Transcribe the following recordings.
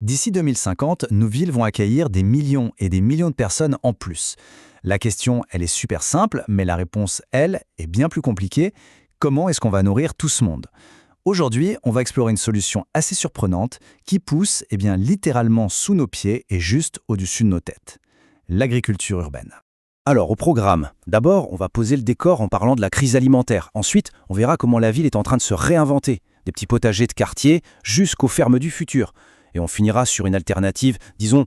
D'ici 2050, nos villes vont accueillir des millions et des millions de personnes en plus. La question, elle est super simple, mais la réponse, elle, est bien plus compliquée. Comment est-ce qu'on va nourrir tout ce monde? Aujourd'hui, on va explorer une solution assez surprenante qui pousse littéralement sous nos pieds et juste au-dessus de nos têtes. L'agriculture urbaine. Alors, au programme, d'abord, on va poser le décor en parlant de la crise alimentaire. Ensuite, on verra comment la ville est en train de se réinventer, des petits potagers de quartier jusqu'aux fermes du futur. Et on finira sur une alternative, disons,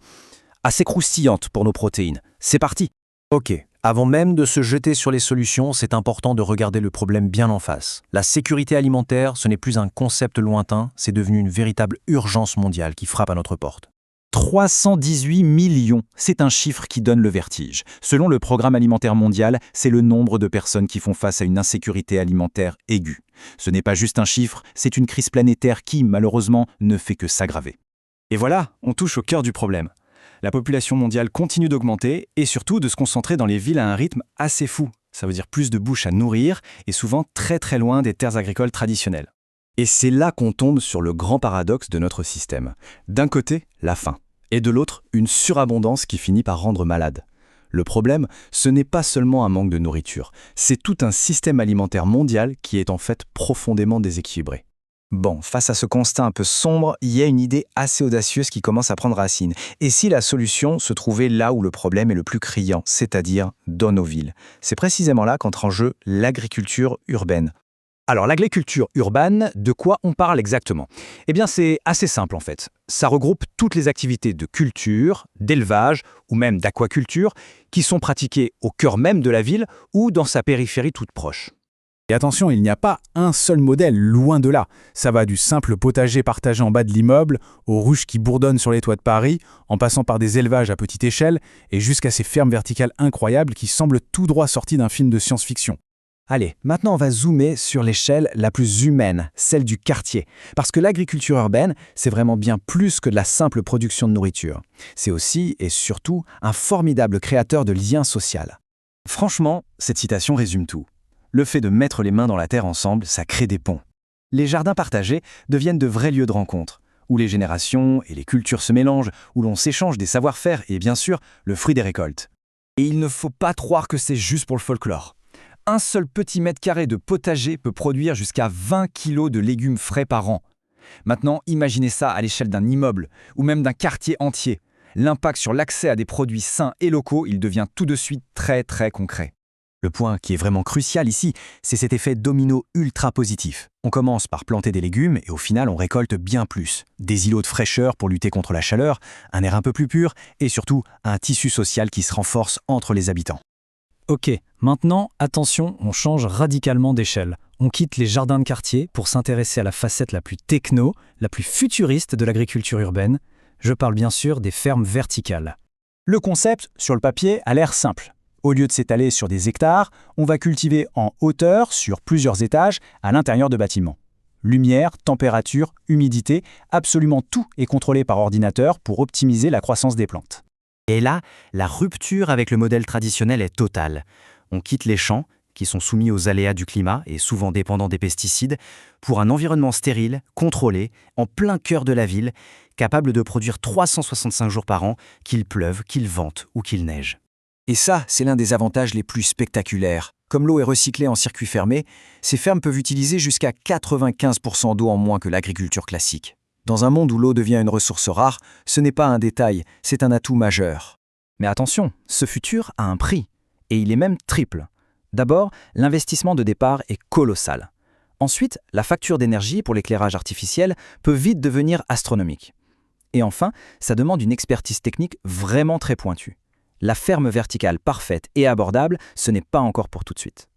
assez croustillante pour nos protéines. C'est parti! Ok, avant même de se jeter sur les solutions, c'est important de regarder le problème bien en face. La sécurité alimentaire, ce n'est plus un concept lointain, c'est devenu une véritable urgence mondiale qui frappe à notre porte. 318 millions, c'est un chiffre qui donne le vertige. Selon le Programme alimentaire mondial, c'est le nombre de personnes qui font face à une insécurité alimentaire aiguë. Ce n'est pas juste un chiffre, c'est une crise planétaire qui, malheureusement, ne fait que s'aggraver. Et voilà, on touche au cœur du problème. La population mondiale continue d'augmenter et surtout de se concentrer dans les villes à un rythme assez fou. Ça veut dire plus de bouches à nourrir et souvent très très loin des terres agricoles traditionnelles. Et c'est là qu'on tombe sur le grand paradoxe de notre système. D'un côté, la faim, et de l'autre, une surabondance qui finit par rendre malade. Le problème, ce n'est pas seulement un manque de nourriture, c'est tout un système alimentaire mondial qui est en fait profondément déséquilibré. Bon, face à ce constat un peu sombre, il y a une idée assez audacieuse qui commence à prendre racine. Et si la solution se trouvait là où le problème est le plus criant, c'est-à-dire dans nos villes? C'est précisément là qu'entre en jeu l'agriculture urbaine. Alors, l'agriculture urbaine, de quoi on parle exactement? Eh bien, c'est assez simple en fait. Ça regroupe toutes les activités de culture, d'élevage ou même d'aquaculture qui sont pratiquées au cœur même de la ville ou dans sa périphérie toute proche. Et attention, il n'y a pas un seul modèle, loin de là. Ça va du simple potager partagé en bas de l'immeuble, aux ruches qui bourdonnent sur les toits de Paris, en passant par des élevages à petite échelle, et jusqu'à ces fermes verticales incroyables qui semblent tout droit sorties d'un film de science-fiction. Allez, maintenant on va zoomer sur l'échelle la plus humaine, celle du quartier. Parce que l'agriculture urbaine, c'est vraiment bien plus que de la simple production de nourriture. C'est aussi et surtout un formidable créateur de liens sociaux. Franchement, cette citation résume tout. Le fait de mettre les mains dans la terre ensemble, ça crée des ponts. Les jardins partagés deviennent de vrais lieux de rencontre, où les générations et les cultures se mélangent, où l'on s'échange des savoir-faire et bien sûr, le fruit des récoltes. Et il ne faut pas croire que c'est juste pour le folklore. Un seul petit mètre carré de potager peut produire jusqu'à 20 kilos de légumes frais par an. Maintenant, imaginez ça à l'échelle d'un immeuble ou même d'un quartier entier. L'impact sur l'accès à des produits sains et locaux, il devient tout de suite très très concret. Le point qui est vraiment crucial ici, c'est cet effet domino ultra positif. On commence par planter des légumes et au final on récolte bien plus. Des îlots de fraîcheur pour lutter contre la chaleur, un air un peu plus pur et surtout un tissu social qui se renforce entre les habitants. Ok, maintenant, attention, on change radicalement d'échelle. On quitte les jardins de quartier pour s'intéresser à la facette la plus techno, la plus futuriste de l'agriculture urbaine. Je parle bien sûr des fermes verticales. Le concept, sur le papier, a l'air simple. Au lieu de s'étaler sur des hectares, on va cultiver en hauteur, sur plusieurs étages, à l'intérieur de bâtiments. Lumière, température, humidité, absolument tout est contrôlé par ordinateur pour optimiser la croissance des plantes. Et là, la rupture avec le modèle traditionnel est totale. On quitte les champs, qui sont soumis aux aléas du climat et souvent dépendants des pesticides, pour un environnement stérile, contrôlé, en plein cœur de la ville, capable de produire 365 jours par an, qu'il pleuve, qu'il vente ou qu'il neige. Et ça, c'est l'un des avantages les plus spectaculaires. Comme l'eau est recyclée en circuit fermé, ces fermes peuvent utiliser jusqu'à 95% d'eau en moins que l'agriculture classique. Dans un monde où l'eau devient une ressource rare, ce n'est pas un détail, c'est un atout majeur. Mais attention, ce futur a un prix, et il est même triple. D'abord, l'investissement de départ est colossal. Ensuite, la facture d'énergie pour l'éclairage artificiel peut vite devenir astronomique. Et enfin, ça demande une expertise technique vraiment très pointue. La ferme verticale parfaite et abordable, ce n'est pas encore pour tout de suite.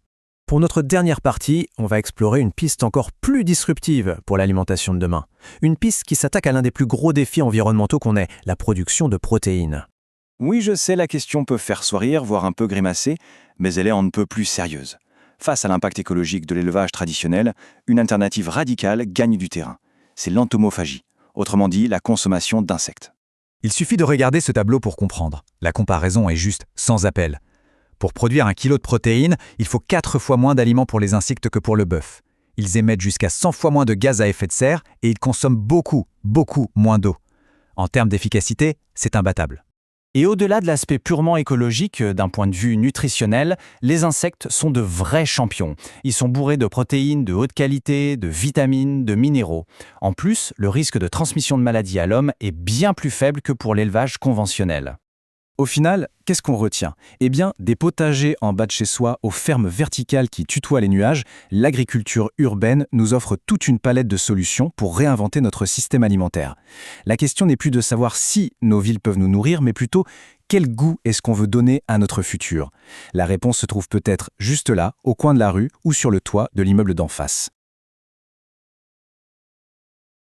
Pour notre dernière partie, on va explorer une piste encore plus disruptive pour l'alimentation de demain. Une piste qui s'attaque à l'un des plus gros défis environnementaux qu'on ait, la production de protéines. Oui, je sais, la question peut faire sourire, voire un peu grimacer, mais elle est on ne peut plus sérieuse. Face à l'impact écologique de l'élevage traditionnel, une alternative radicale gagne du terrain. C'est l'entomophagie, autrement dit la consommation d'insectes. Il suffit de regarder ce tableau pour comprendre. La comparaison est juste sans appel. Pour produire 1 kilo de protéines, il faut 4 fois moins d'aliments pour les insectes que pour le bœuf. Ils émettent jusqu'à 100 fois moins de gaz à effet de serre et ils consomment beaucoup moins d'eau. En termes d'efficacité, c'est imbattable. Et au-delà de l'aspect purement écologique, d'un point de vue nutritionnel, les insectes sont de vrais champions. Ils sont bourrés de protéines de haute qualité, de vitamines, de minéraux. En plus, le risque de transmission de maladies à l'homme est bien plus faible que pour l'élevage conventionnel. Au final, qu'est-ce qu'on retient? Eh bien, des potagers en bas de chez soi aux fermes verticales qui tutoient les nuages, l'agriculture urbaine nous offre toute une palette de solutions pour réinventer notre système alimentaire. La question n'est plus de savoir si nos villes peuvent nous nourrir, mais plutôt quel goût est-ce qu'on veut donner à notre futur? La réponse se trouve peut-être juste là, au coin de la rue ou sur le toit de l'immeuble d'en face.